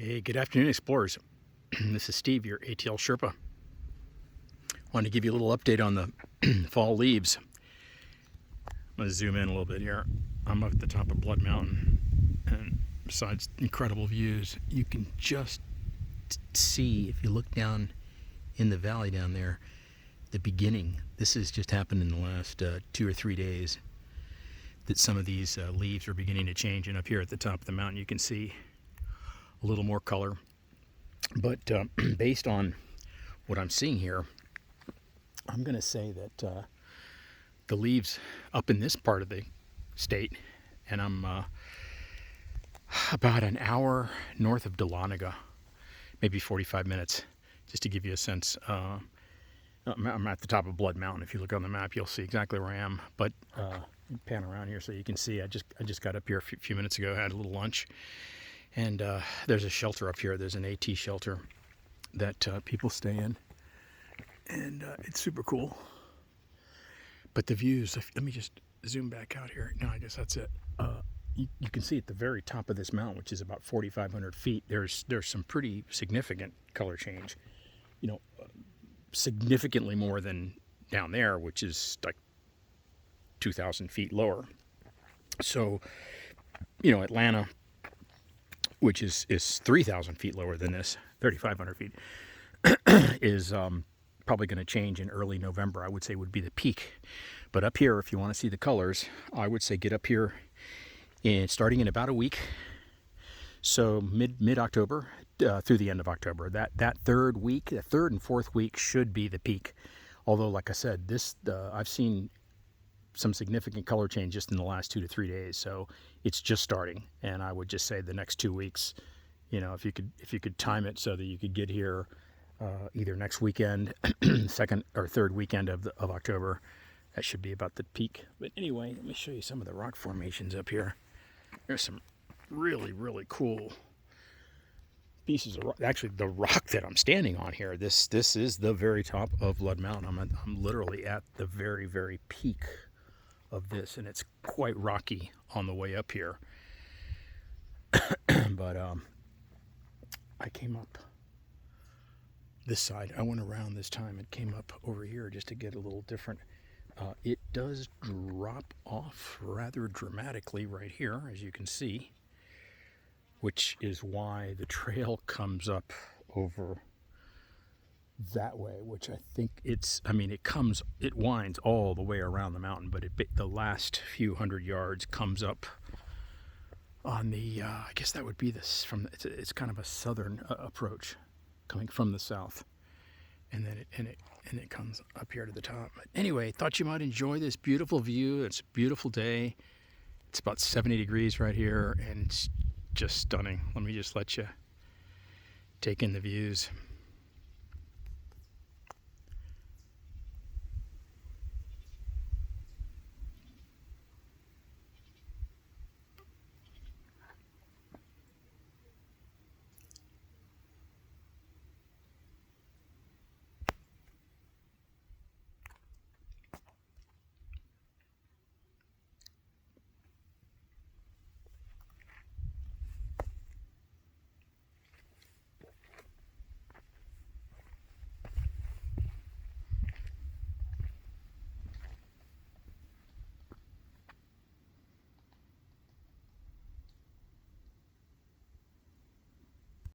Hey, good afternoon, explorers. This is Steve, your ATL Sherpa. Wanted to give you a little update on the fall leaves. I'm going to zoom in a little bit here. I'm up at the top of Blood Mountain, and besides incredible views, you can just see, if you look down in the valley down there, the beginning. This has just happened in the last 2 or 3 days, that some of these leaves are beginning to change. And up here at the top of the mountain, you can see a little more color. But based on what I'm seeing here, I'm going to say that the leaves up in this part of the state, and I'm about an hour north of Dahlonega, maybe 45 minutes, just to give you a sense. I'm at the top of Blood Mountain. If you look on the map, you'll see exactly where I am. But pan around here so you can see. I just got up here a few minutes ago, had a little lunch. And there's a shelter up here. There's an AT shelter that people stay in. And it's super cool. But the views, let me just zoom back out here. No, I guess that's it. You can see at the very top of this mountain, which is about 4,500 feet, there's some pretty significant color change. You know, significantly more than down there, which is like 2,000 feet lower. So, you know, Atlanta, which is 3,000 feet lower than this, 3,500 feet, is probably going to change in early November. I would say would be the peak. But up here, if you want to see the colors, I would say get up here starting in about a week. So mid-October through the end of October. That third week, the third and fourth week should be the peak. Although, like I said, I've seen some significant color change just in the last 2 to 3 days, so it's just starting. And I would just say the next 2 weeks, you know, if you could time it so that you could get here either next weekend, second or third weekend of October, that should be about the peak. But anyway, let me show you some of the rock formations up here. There's some really, really cool pieces of rock. Actually, the rock that I'm standing on here, this is the very top of Blood Mountain. I'm literally at the very, very peak of this, and it's quite rocky on the way up here. But I came up this side. I went around this time and came up over here just to get a little different. It does drop off rather dramatically right here, as you can see, which is why the trail comes up over that way, which I think it winds all the way around the mountain, but the last few hundred yards comes up on the, I guess that would be this it's kind of a southern approach coming from the south, and then it comes up here to the top. But anyway, thought you might enjoy this beautiful view. It's a beautiful day. It's about 70 degrees right here, and it's just stunning. Let me just let you take in the views.